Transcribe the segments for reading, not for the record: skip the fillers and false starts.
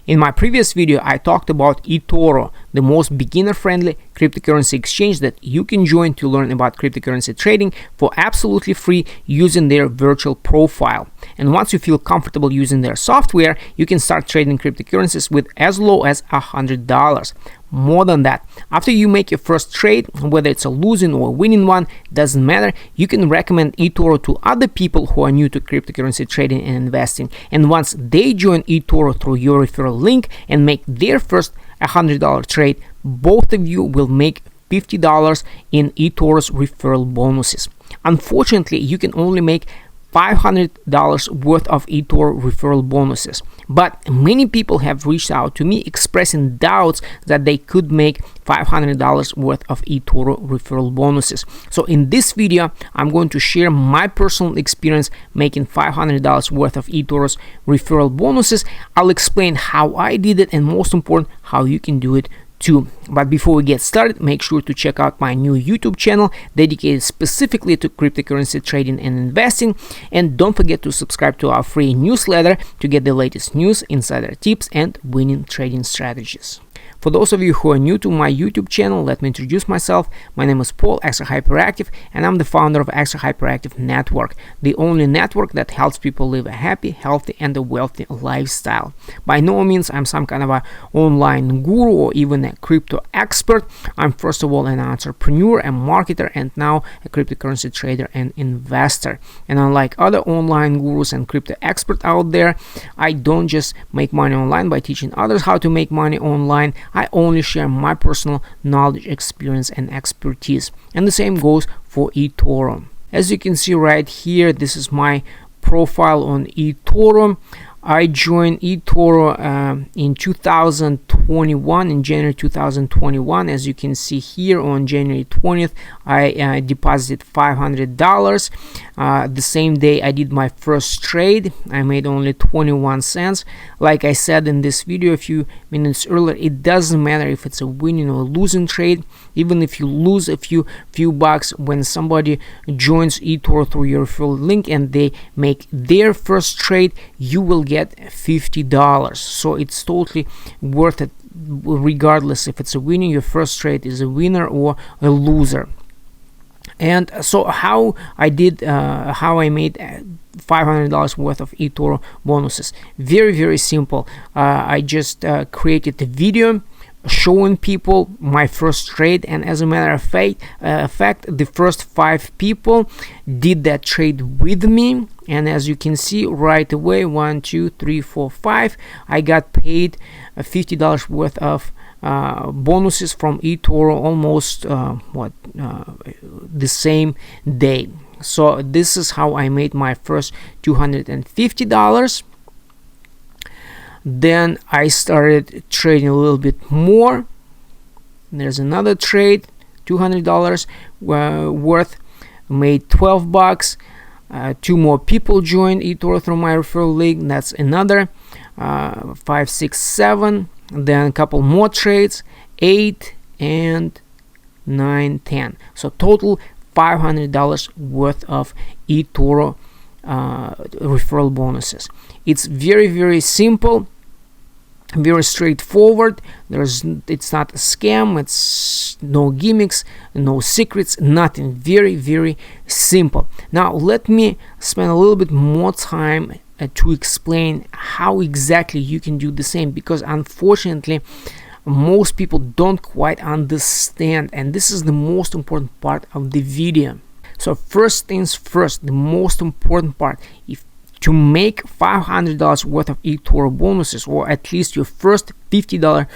In my previous video, I talked about eToro, the most beginner-friendly cryptocurrency exchange that you can join to learn about cryptocurrency trading for absolutely free using their virtual profile. And once you feel comfortable using their software, you can start trading cryptocurrencies with as low as $100. More than that, after you make your first trade, whether it's a losing or a winning one, doesn't matter, you can recommend eToro to other people who are new to cryptocurrency trading and investing. And once they join eToro through your referral link and make their first $100 trade, both of you will make $50 in eToro's referral bonuses. Unfortunately, you can only make $500 worth of eToro referral bonuses, but many people have reached out to me expressing doubts that they could make $500 worth of eToro referral bonuses. So in this video, I'm going to share my personal experience making $500 worth of eToro's referral bonuses. I'll explain how I did it, and most important, how you can do it too. But before we get started, make sure to check out my new YouTube channel dedicated specifically to cryptocurrency trading and investing, and don't forget to subscribe to our free newsletter to get the latest news, insider tips, and winning trading strategies. For those of you who are new to my YouTube channel, let me introduce myself. My name is Paul, Extra Hyperactive, and I'm the founder of Extra Hyperactive Network, the only network that helps people live a happy, healthy, and a wealthy lifestyle. By no means I'm some kind of a online guru or even a crypto expert. I'm first of all an entrepreneur, a marketer, and now a cryptocurrency trader and investor. And unlike other online gurus and crypto experts out there, I don't just make money online by teaching others how to make money online. I only share my personal knowledge, experience, and expertise. And the same goes for eToro. As you can see right here, this is my profile on eToro. I joined eToro in 2021, in January 2021. As you can see here, on January 20th, I deposited $500. The same day I did my first trade, I made only 21 cents. Like I said in this video a few minutes earlier, it doesn't matter if it's a winning or losing trade. Even if you lose a few bucks, when somebody joins eToro through your referral link and they make their first trade, you will get $50. So it's totally worth it, regardless if it's a winning, your first trade is a winner or a loser. And so how I made $500 worth of eToro bonuses. Very simple. I just created a video showing people my first trade, and as a matter of fact, the first 5 people did that trade with me. And as you can see right away, 1, 2, 3, 4, 5, I got paid $50 worth of bonuses from eToro almost the same day. So this is how I made my first $250. Then I started trading a little bit more. There's another trade, $200 worth, made 12 bucks. 2 more people joined eToro through my referral link. That's another 5, 6, 7. Then a couple more trades, 8 and 9, 10. So total $500 worth of eToro referral bonuses. It's very simple, very straightforward. It's not a scam, it's no gimmicks, no secrets, nothing. Very simple. Now let me spend a little bit more time to explain how exactly you can do the same, because unfortunately most people don't quite understand, and this is the most important part of the video. So first things first, the most important part, to make $500 worth of eToro bonuses, or at least your first $50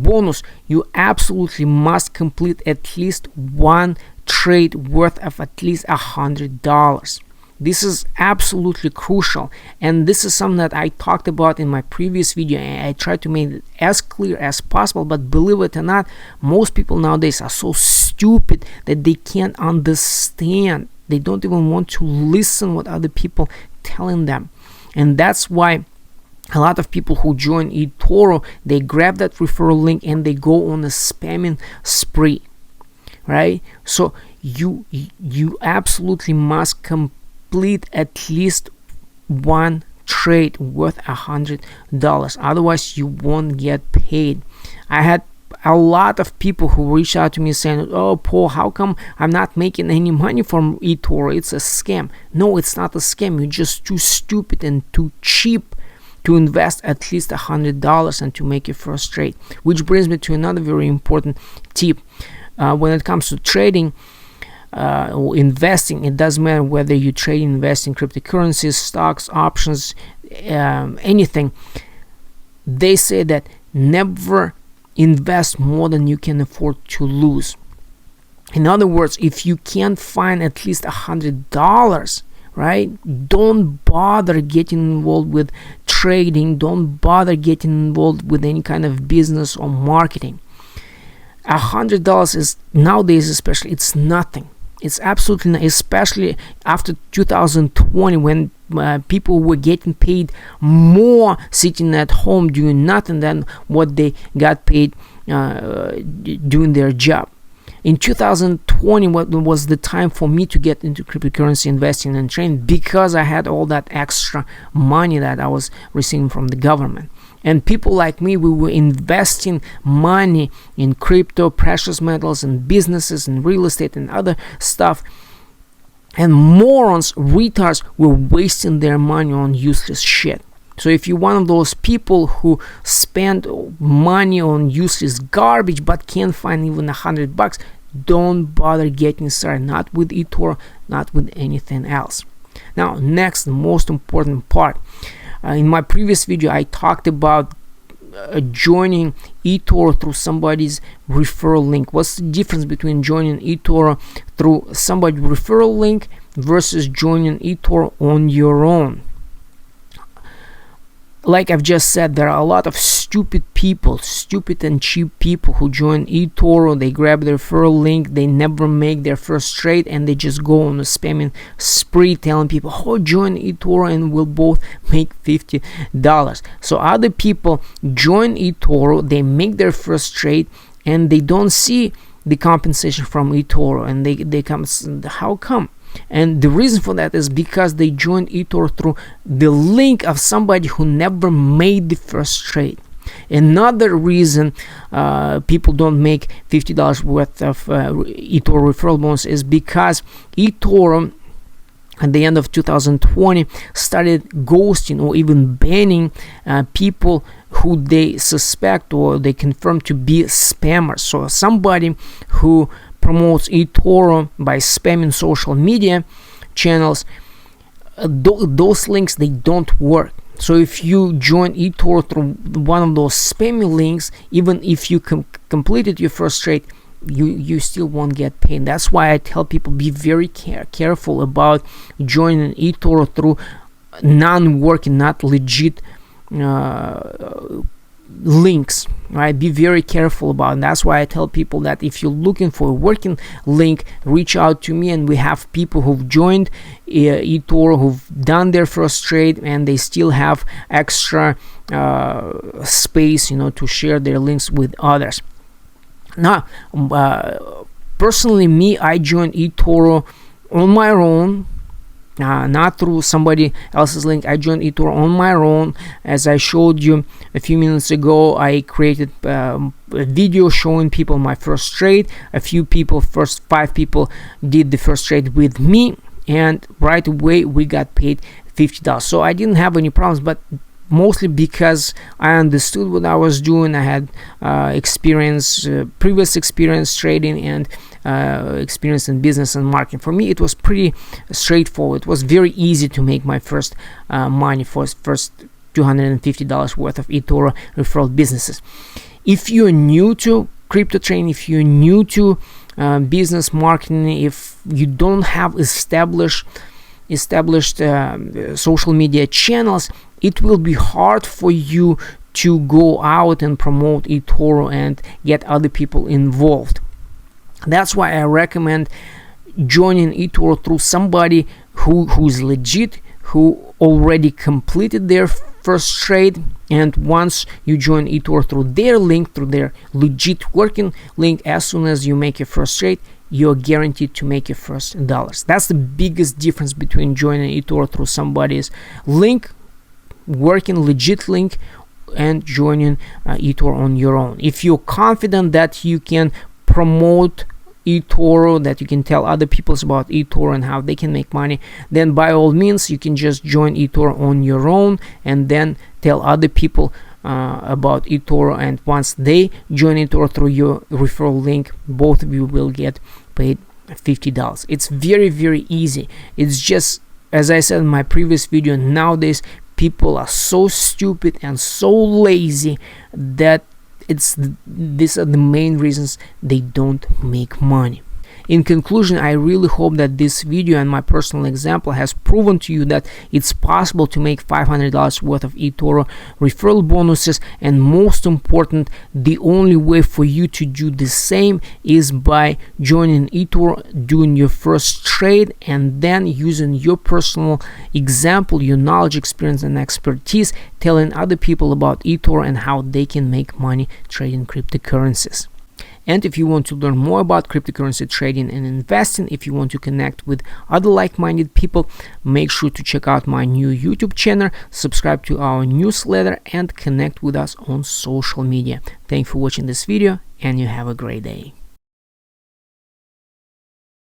bonus, you absolutely must complete at least one trade worth of at least $100. This is absolutely crucial, and this is something that I talked about in my previous video, and I tried to make it as clear as possible. But believe it or not, most people nowadays are so stupid that they can't understand. They don't even want to listen what other people telling them. And that's why a lot of people who join eToro, they grab that referral link and they go on a spamming spree, right? So you absolutely must complete at least one trade worth $100. Otherwise, you won't get paid. I had a lot of people who reached out to me saying, "Oh, Paul, how come I'm not making any money from eToro? It's a scam." No, it's not a scam. You're just too stupid and too cheap to invest at least $100 and to make your first trade. Which brings me to another very important tip. When it comes to trading or investing, it doesn't matter whether you trade, invest in cryptocurrencies, stocks, options, anything. They say that never invest more than you can afford to lose. In other words, if you can't find at least $100, right, don't bother getting involved with trading. Don't bother getting involved with any kind of business or marketing. $100 is, nowadays especially, it's nothing. It's absolutely not, especially after 2020, when people were getting paid more sitting at home doing nothing than what they got paid doing their job. In 2020, what was the time for me to get into cryptocurrency investing and trading, because I had all that extra money that I was receiving from the government. And people like me, we were investing money in crypto, precious metals, and businesses, and real estate, and other stuff. And morons, retards, were wasting their money on useless shit. So if you're one of those people who spend money on useless garbage but can't find even $100, don't bother getting started. Not with eToro, not with anything else. Now, next, the most important part. In my previous video, I talked about joining eToro through somebody's referral link. What's the difference between joining eToro through somebody's referral link versus joining eToro on your own? Like I've just said, there are a lot of stupid people, stupid and cheap people who join eToro. They grab their referral link, they never make their first trade, and they just go on a spamming spree telling people, "Oh, join eToro and we'll both make $50. So other people join eToro, they make their first trade, and they don't see the compensation from eToro, and they come, "How come?" And the reason for that is because they joined eToro through the link of somebody who never made the first trade. Another reason people don't make $50 worth of eToro referral bonus is because eToro at the end of 2020 started ghosting or even banning people who they suspect or they confirm to be spammers. So somebody who promotes eToro by spamming social media channels, those links, they don't work. So if you join eToro through one of those spammy links, even if you completed your first trade, you still won't get paid. That's why I tell people, be very careful about joining eToro through non-working, not legit links, right? Be very careful about it. That's why I tell people that if you're looking for a working link, reach out to me, and we have people who've joined eToro, who've done their first trade, and they still have extra space, to share their links with others. Now, personally, I joined eToro on my own. Not through somebody else's link. I joined eToro on my own. As I showed you a few minutes ago, I created a video showing people my first trade. First 5 people did the first trade with me, and right away we got paid $50. So I didn't have any problems, but mostly because I understood what I was doing. I had previous experience trading and experience in business and marketing. For me, it was pretty straightforward. It was very easy to make my first money for first $250 worth of eToro referral businesses. If you're new to crypto trading, if you're new to business marketing, if you don't have established social media channels, it will be hard for you to go out and promote eToro and get other people involved. That's why I recommend joining eToro through somebody who's legit, who already completed their first trade. And once you join eToro through their link, through their legit working link, as soon as you make your first trade, you're guaranteed to make your first dollars. That's the biggest difference between joining eToro through somebody's link working legit link and joining eToro on your own. If you're confident that you can promote eToro, that you can tell other people about eToro and how they can make money, then by all means you can just join eToro on your own and then tell other people about eToro, and once they join eToro through your referral link, both of you will get paid $50. It's very, very easy. It's just, as I said in my previous video, nowadays people are so stupid and so lazy that these are the main reasons they don't make money. In conclusion, I really hope that this video and my personal example has proven to you that it's possible to make $500 worth of eToro referral bonuses, and most important, the only way for you to do the same is by joining eToro, doing your first trade, and then using your personal example, your knowledge, experience, and expertise, telling other people about eToro and how they can make money trading cryptocurrencies. And if you want to learn more about cryptocurrency trading and investing, if you want to connect with other like-minded people, make sure to check out my new YouTube channel, subscribe to our newsletter, and connect with us on social media. Thanks for watching this video, and you have a great day.